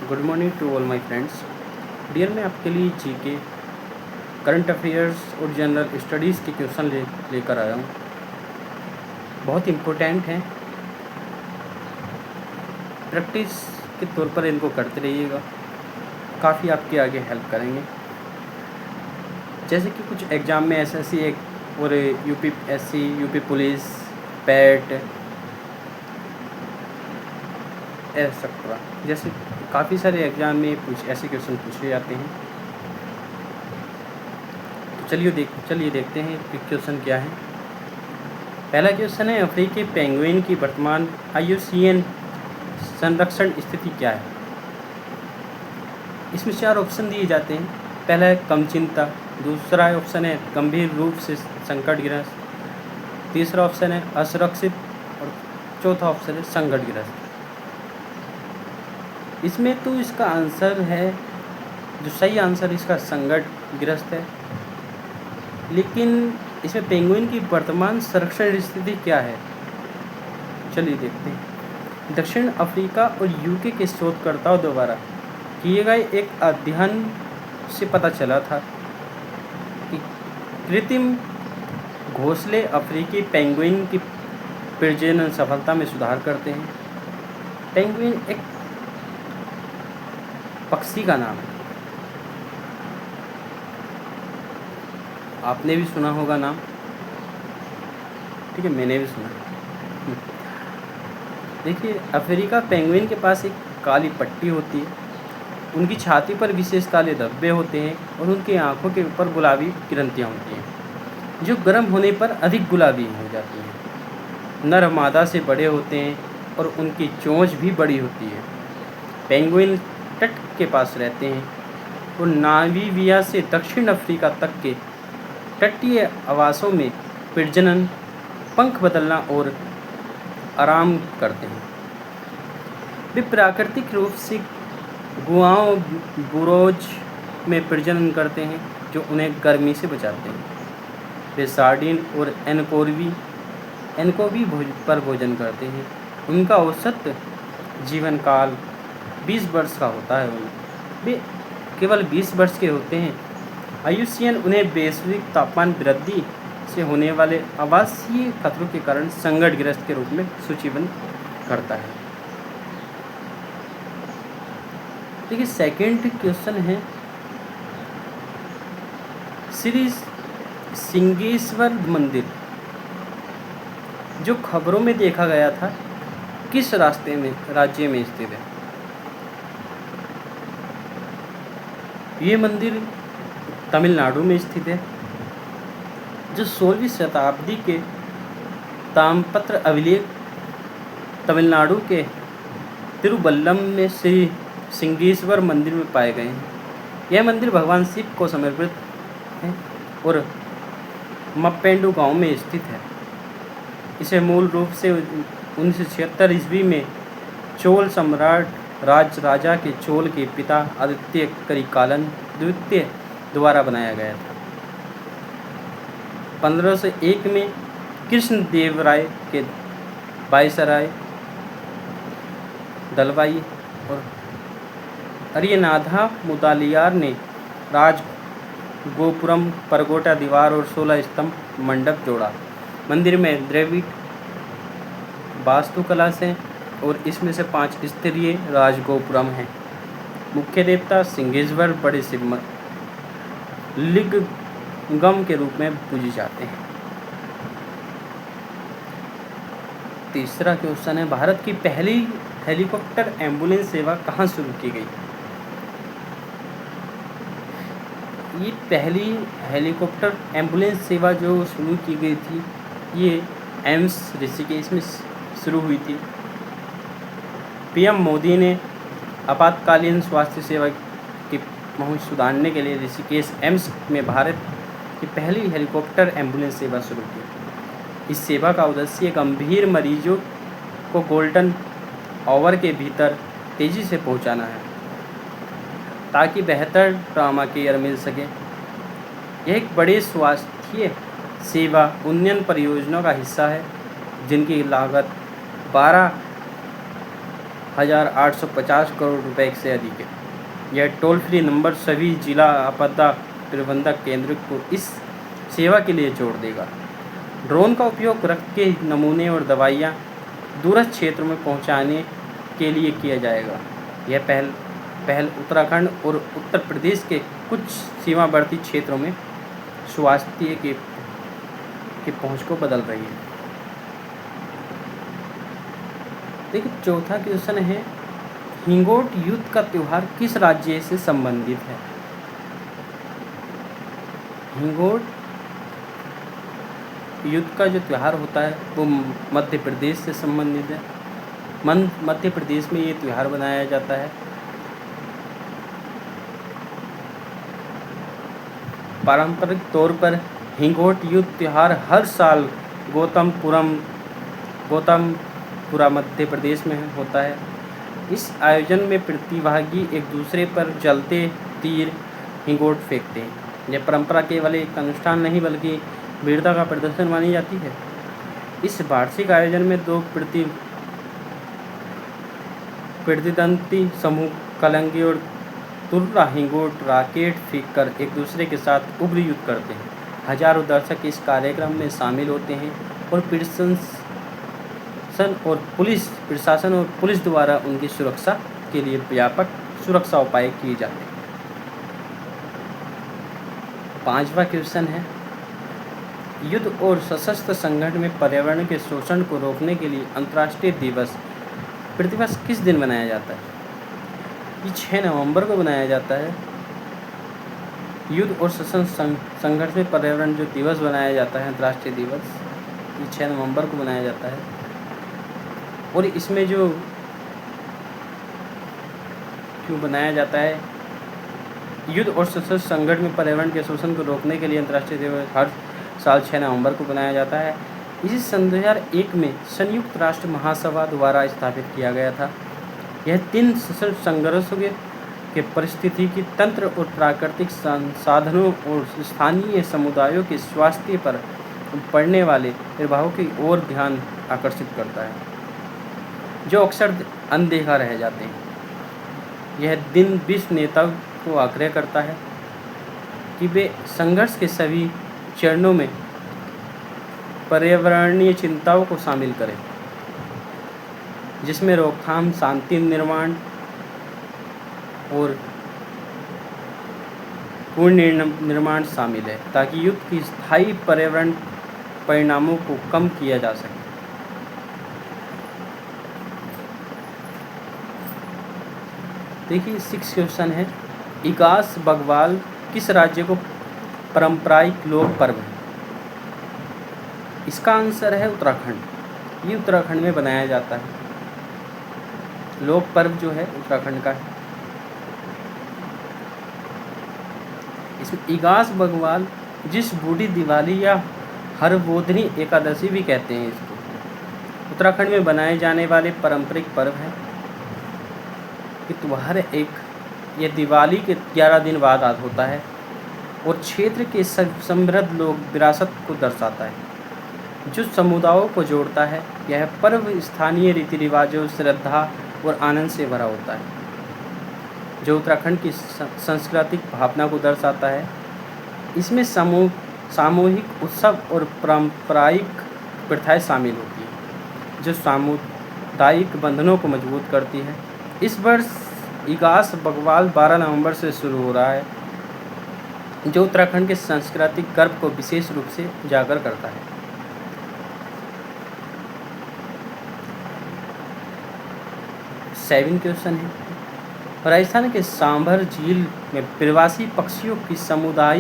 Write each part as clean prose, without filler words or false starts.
Good morning to all my friends. Dear मैं आपके लिए जीके, करंट अफेयर्स और जनरल स्टडीज़ के क्वेश्चन लेकर आया हूँ। बहुत इम्पोर्टेंट हैं, प्रैक्टिस के तौर पर इनको करते रहिएगा, काफ़ी आपके आगे हेल्प करेंगे। जैसे कि कुछ एग्ज़ाम में एसएससी एक और UPSC, UP police, PAT, etcetera, जैसे काफ़ी सारे एग्ज़ाम में कुछ ऐसे क्वेश्चन पूछे जाते हैं। तो चलिए देखते हैं कि क्वेश्चन क्या है। पहला क्वेश्चन है, अफ्रीकी पेंगुइन की वर्तमान IUCN संरक्षण स्थिति क्या है। इसमें 4 ऑप्शन दिए जाते हैं। पहला है कम चिंता, दूसरा ऑप्शन है गंभीर रूप से संकटग्रस्त, तीसरा ऑप्शन है असुरक्षित और चौथा ऑप्शन है संकटग्रस्त। इसमें तो इसका आंसर है, जो सही आंसर इसका संकटग्रस्त है। लेकिन इसमें पेंगुइन की वर्तमान संरक्षण स्थिति क्या है, चलिए देखते हैं। दक्षिण अफ्रीका और यूके के शोधकर्ताओं द्वारा किए गए एक अध्ययन से पता चला था कि कृत्रिम घोंसले अफ्रीकी पेंगुइन की प्रजनन सफलता में सुधार करते हैं। पेंगुइन एक पक्षी का नाम है, आपने भी सुना होगा नाम, ठीक है, मैंने भी सुना। देखिए, अफ्रीका पेंगुइन के पास एक काली पट्टी होती है, उनकी छाती पर विशेष काले धब्बे होते हैं और उनकी आंखों के ऊपर गुलाबी ग्रंथियाँ होती हैं जो गर्म होने पर अधिक गुलाबी हो जाती हैं। नर मादा से बड़े होते हैं और उनकी चोंच भी बड़ी होती है। पेंगुइन तट के पास रहते हैं और नामीबिया से दक्षिण अफ्रीका तक के तटीय आवासों में प्रजनन, पंख बदलना और आराम करते हैं। वे प्राकृतिक रूप से गुआओं बुरोज में प्रजनन करते हैं जो उन्हें गर्मी से बचाते हैं। वे सार्डिन और एनकोवी पर भोजन करते हैं। उनका औसत जीवन काल 20 वर्ष का होता है। वे केवल 20 वर्ष के होते हैं। IUCN उन्हें वैश्विक तापमान वृद्धि से होने वाले आवासीय खतरों के कारण संकटग्रस्त के रूप में सूचीबद्ध करता है। देखिए, सेकंड क्वेश्चन है, श्री सिंगेश्वर मंदिर जो खबरों में देखा गया था, किस राज्य में स्थित है। ये मंदिर तमिलनाडु में स्थित है, जो 16वीं शताब्दी के ताम्रपत्र अभिलेख तमिलनाडु के तिरुवल्लम में श्री सिंगेश्वर मंदिर में पाए गए हैं। यह मंदिर भगवान शिव को समर्पित है और मप्पेंडु गांव में स्थित है। इसे मूल रूप से 1976 ईस्वी में चोल सम्राट राजा के चोल के पिता आदित्य करिकालन द्वितीय द्वारा बनाया गया था। 1501 में कृष्णदेवराय के वायसराय दलवाई और अरियनाथा मुदालियार ने राज गोपुरम, परगोटा दीवार और 16 स्तंभ मंडप जोड़ा। मंदिर में द्रविड़ वास्तुकला से और इसमें से 5 स्तरीय राजगोपुरम हैं। मुख्य देवता सिंगेश्वर बड़े शिव लिंगम के रूप में पूजे जाते हैं। तीसरा क्वेश्चन है, भारत की पहली हेलीकॉप्टर एम्बुलेंस सेवा कहाँ शुरू की गई। ये पहली हेलीकॉप्टर एम्बुलेंस सेवा जो शुरू की गई थी, ये एम्स ऋषिकेश में शुरू हुई थी। PM मोदी ने आपातकालीन स्वास्थ्य सेवा की पहुंच सुधारने के लिए ऋषिकेश एम्स में भारत की पहली हेलीकॉप्टर एम्बुलेंस सेवा शुरू की। इस सेवा का उद्देश्य गंभीर मरीजों को गोल्डन आवर के भीतर तेज़ी से पहुंचाना है ताकि बेहतर ट्रॉमा केयर मिल सके। यह एक बड़ी स्वास्थ्य सेवा उन्नयन परियोजनाओं का हिस्सा है जिनकी लागत 12 1,850 करोड़ रुपए से अधिक है। यह टोल फ्री नंबर सभी जिला आपदा प्रबंधन केंद्र को इस सेवा के लिए जोड़ देगा। ड्रोन का उपयोग रक्त के नमूने और दवाइयाँ दूरस्थ क्षेत्रों में पहुँचाने के लिए किया जाएगा। यह पहल उत्तराखंड और उत्तर प्रदेश के कुछ सीमावर्ती क्षेत्रों में स्वास्थ्य के पहुँच को बदल रही है। देखिए, चौथा क्वेश्चन है, हिंगोट युद्ध का त्यौहार किस राज्य से संबंधित है? हिंगोट युद्ध का जो त्यौहार होता है वो मध्य प्रदेश से संबंधित है। मध्य प्रदेश में ये त्यौहार मनाया जाता है। पारंपरिक तौर पर हिंगोट युद्ध त्यौहार हर साल गौतमपुरा मध्य प्रदेश में होता है। इस आयोजन में प्रतिभागी एक दूसरे पर जलते तीर हिंगोट फेंकते हैं। यह परंपरा केवल एक अनुष्ठान नहीं बल्कि वीरता का प्रदर्शन मानी जाती है। इस वार्षिक आयोजन में दो प्रतिद्वंदी समूह कलंगी और तुर्रा हिंगोट रॉकेट फेंककर एक दूसरे के साथ उग्र युद्ध करते हैं। हजारों दर्शक इस कार्यक्रम में शामिल होते हैं और प्रशासन और पुलिस द्वारा उनकी सुरक्षा के लिए व्यापक सुरक्षा उपाय किए जाते हैं। पांचवा क्वेश्चन है, युद्ध और सशस्त्र संगठन में पर्यावरण के शोषण को रोकने के लिए अंतर्राष्ट्रीय दिवस प्रतिवर्ष किस दिन मनाया जाता है? ये 6 नवंबर को मनाया जाता है। युद्ध और सशस्त्र संघर्ष में पर्यावरण जो दिवस बनाया जाता है, अंतर्राष्ट्रीय दिवस, ये 6 नवंबर को मनाया जाता है। और इसमें जो क्यों बनाया जाता है, युद्ध और सशस्त्र संघर्ष में पर्यावरण के शोषण को रोकने के लिए अंतर्राष्ट्रीय दिवस हर साल 6 नवंबर को बनाया जाता है। इसे सन 2001 में संयुक्त राष्ट्र महासभा द्वारा स्थापित किया गया था। यह 3 सशस्त्र संघर्षों के पारिस्थितिकी तंत्र और प्राकृतिक संसाधनों और स्थानीय समुदायों के स्वास्थ्य पर पड़ने वाले प्रभावों की ओर ध्यान आकर्षित करता है, जो अक्सर अनदेखा रह जाते हैं। यह दिन विश्व नेताओं को आग्रह करता है कि वे संघर्ष के सभी चरणों में पर्यावरणीय चिंताओं को शामिल करें, जिसमें रोकथाम, शांति निर्माण और पुनर्निर्माण शामिल है, ताकि युद्ध की स्थायी पर्यावरण परिणामों को कम किया जा सके। देखिए, 6 क्वेश्चन है, इगास बग्वाल किस राज्य को पारंपरिक लोक पर्व है? इसका आंसर है उत्तराखंड। ये उत्तराखंड में बनाया जाता है। लोक पर्व जो है उत्तराखंड का है। इसमें इगास बग्वाल, जिस बूढ़ी दिवाली या हरबोधनी एकादशी भी कहते हैं इसको, उत्तराखंड में बनाए जाने वाले पारंपरिक पर्व है। ये त्यौहार यह दिवाली के 11 दिन बाद होता है और क्षेत्र के समृद्ध लोक विरासत को दर्शाता है, जो समुदायों को जोड़ता है। यह पर्व स्थानीय रीति रिवाजों, श्रद्धा और आनंद से भरा होता है, जो उत्तराखंड की सांस्कृतिक भावना को दर्शाता है। इसमें सामूहिक उत्सव और पारंपरिक प्रथाएं शामिल होती हैं, जो सामुदायिक बंधनों को मजबूत करती है। इस वर्ष इगास बग्वाल 12 नवंबर से शुरू हो रहा है, जो उत्तराखंड के सांस्कृतिक गर्व को विशेष रूप से उजागर करता है। सेवन क्वेश्चन है, राजस्थान के सांभर झील में प्रवासी पक्षियों की सामूहिक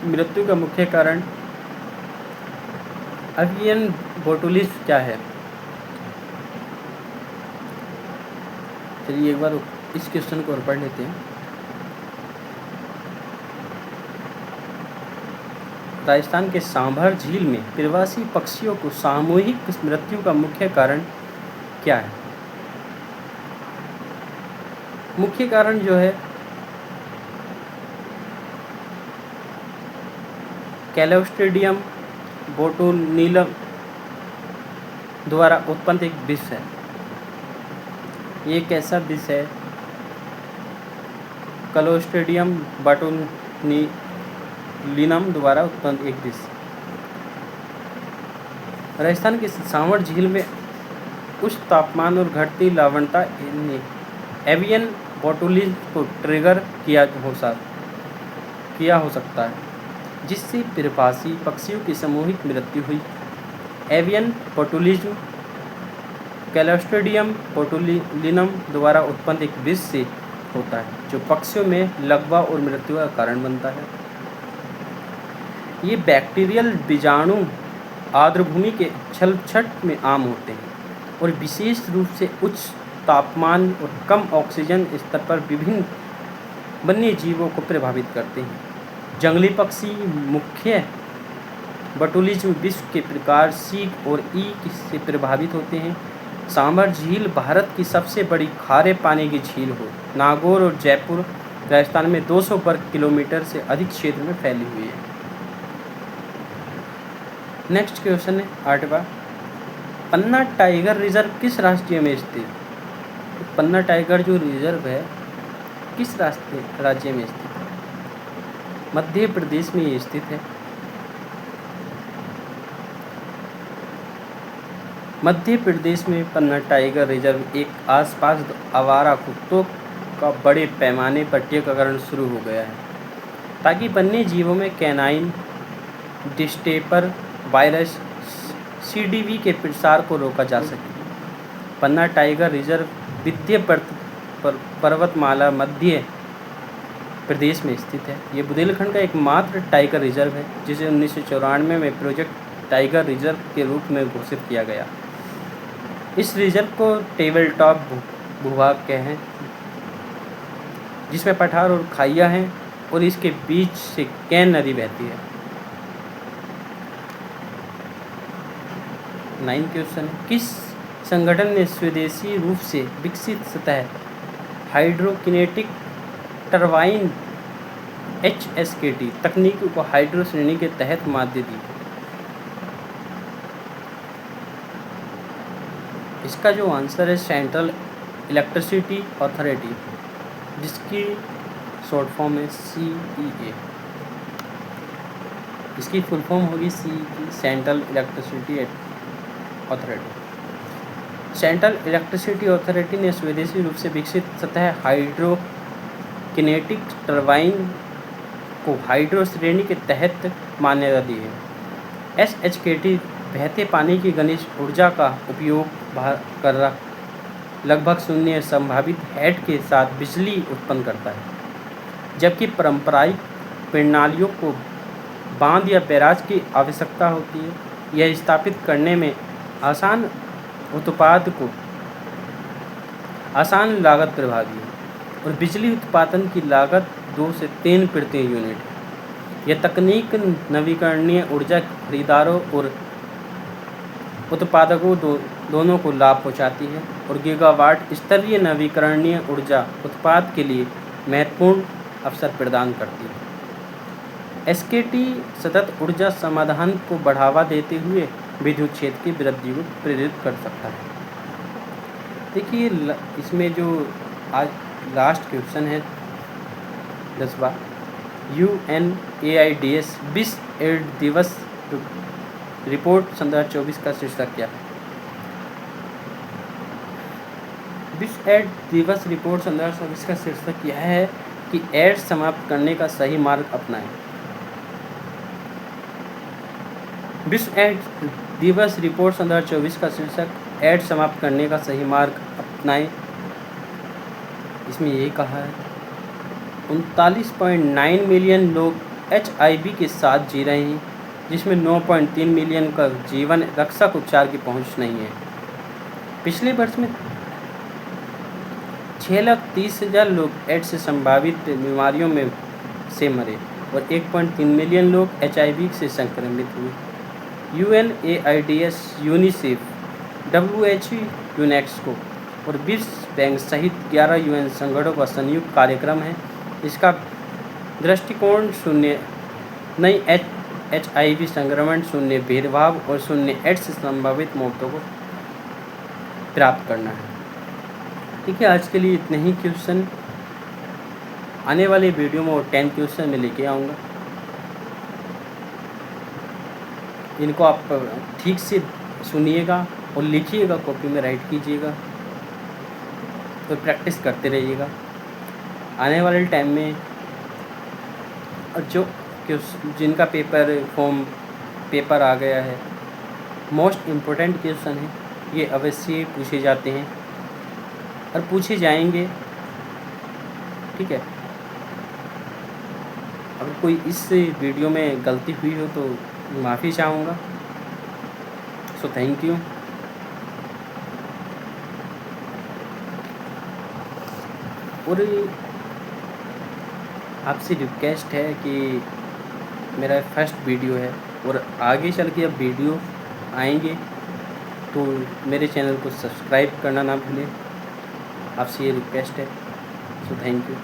मृत्यु का मुख्य कारण एवियन बोटुलिस क्या है? चलिए एक बार इस क्वेश्चन को और पढ़ लेते हैं। राजस्थान के सांभर झील में प्रवासी पक्षियों को सामूहिक मृत्यु का मुख्य कारण क्या है? मुख्य कारण जो है क्लोस्ट्रीडियम बोटुलिनम द्वारा उत्पन्न एक विष है। ये कैसा विष है? क्लोस्ट्रीडियम बोटुलिनम द्वारा उत्पन्न एक विष। राजस्थान की सांवड़ झील में उच्च तापमान और घटती लवणता ने एवियन बोटुलिज्म को ट्रिगर किया हो सकता है, जिससे प्रवासी पक्षियों की सामूहिक मृत्यु हुई। एवियन बोटुलिज्म क्लोस्ट्रीडियम बोटुलिनम द्वारा उत्पन्न एक विष से होता है, जो पक्षियों में लकवा और मृत्यु का कारण बनता है। ये बैक्टीरियल बीजाणु आर्द्रभूमि के छलछट में आम होते हैं और विशेष रूप से उच्च तापमान और कम ऑक्सीजन स्तर पर विभिन्न वन्य जीवों को प्रभावित करते हैं। जंगली पक्षी मुख्य बोटुलिज्म विष के प्रकार सी और ई से प्रभावित होते हैं। सांभर झील भारत की सबसे बड़ी खारे पानी की झील हो नागौर और जयपुर राजस्थान में 200 वर्ग किलोमीटर से अधिक क्षेत्र में फैली हुई है। नेक्स्ट क्वेश्चन है 8वां, पन्ना टाइगर रिजर्व किस राज्य में स्थित? पन्ना टाइगर जो रिजर्व है किस राज्य में स्थित है? मध्य प्रदेश में ये स्थित है। मध्य प्रदेश में पन्ना टाइगर रिजर्व एक आसपास आवारा कुत्तों का बड़े पैमाने पर टीकाकरण शुरू हो गया है, ताकि वन्य जीवों में कैनाइन डिस्टेपर वायरस CDV के प्रसार को रोका जा सके। पन्ना टाइगर रिजर्व विंध्य पर्वतमाला मध्य प्रदेश में स्थित है। ये बुंदेलखंड का एकमात्र टाइगर रिजर्व है, जिसे 1994 में प्रोजेक्ट टाइगर रिजर्व के रूप में घोषित किया गया। इस रिजर्व को टेबल टॉप भूभाग कहते हैं, जिसमें पठार और खाइयाँ हैं और इसके बीच से कैन नदी बहती है। 9 क्वेश्चन है, किस संगठन ने स्वदेशी रूप से विकसित सतह हाइड्रोकिनेटिक टरबाइन HSKT तकनीक को हाइड्रो श्रेणी के तहत मान्यता दी? इसका जो आंसर है सेंट्रल इलेक्ट्रिसिटी अथॉरिटी, जिसकी शॉर्ट फॉर्म है CEA। इसकी फुल फॉर्म होगी CEA, central electricity authority. Central electricity authority ने स्वदेशी रूप से विकसित सतह हाइड्रोकिनेटिक टरबाइन को हाइड्रो श्रेणी के तहत मान्यता दी है। HSKT बहते पानी की गणित ऊर्जा का उपयोग कर लगभग शून्य संभावित हेड के साथ बिजली उत्पन्न करता है, जबकि पारंपरिक प्रणालियों को बांध या बैराज की आवश्यकता होती है। यह स्थापित करने में आसान लागत प्रभावी है और बिजली उत्पादन की लागत 2 से 3 प्रति यूनिट है। यह तकनीक नवीकरणीय ऊर्जा खरीदारों और उत्पादकों दोनों को लाभ पहुंचाती है और गीगावाट स्तरीय नवीकरणीय ऊर्जा उत्पाद के लिए महत्वपूर्ण अवसर प्रदान करती है। SKT सतत ऊर्जा समाधान को बढ़ावा देते हुए विद्युत क्षेत्र की वृद्धि को प्रेरित कर सकता है। देखिए इसमें जो आज लास्ट क्वेश्चन है 10वां, UNAIDS विश्व एड्स दिवस रिपोर्ट 2024 का शीर्षक क्या है? विश्व एड्स दिवस रिपोर्ट 2024 का शीर्षक यह है कि एड्स समाप्त करने का सही मार्ग अपनाएं। विश्व एड्स दिवस रिपोर्ट 2024 का शीर्षक एड्स समाप्त करने का सही मार्ग अपनाएं। इसमें यही कहा है 39.9 मिलियन लोग HIV के साथ जी रहे हैं, जिसमें 9.3 मिलियन का जीवन रक्षक उपचार की पहुंच नहीं है। पिछले वर्ष में 6,30,000 लोग एड्स से संभावित बीमारियों में से मरे और 1.3 मिलियन लोग HIV से संक्रमित हुए। UNAIDS, यूनिसेफ, WHO, यूनेस्को और विश्व बैंक सहित 11 UN संगठनों का संयुक्त कार्यक्रम है। इसका दृष्टिकोण शून्य नई HIV संक्रमण, शून्य भेदभाव और शून्य एड्स संभावित मौतों को प्राप्त करना है। ठीक है, आज के लिए इतने ही क्वेश्चन। आने वाले वीडियो में और 10 क्वेश्चन मैं लेके आऊँगा। इनको आप ठीक से सुनिएगा और लिखिएगा, कॉपी में राइट कीजिएगा और प्रैक्टिस करते रहिएगा। आने वाले टाइम में जो जिनका पेपर आ गया है, मोस्ट इम्पोर्टेंट क्वेश्चन है, ये अवश्य पूछे जाते हैं और पूछे जाएंगे। ठीक है, अगर कोई इस वीडियो में गलती हुई हो तो माफ़ी चाहूँगा। So thank you. और आपसे रिक्वेस्ट है कि मेरा फर्स्ट वीडियो है और आगे चल के अब वीडियो आएंगे तो मेरे चैनल को सब्सक्राइब करना ना भूलें। आपसे ये रिक्वेस्ट है। So thank you.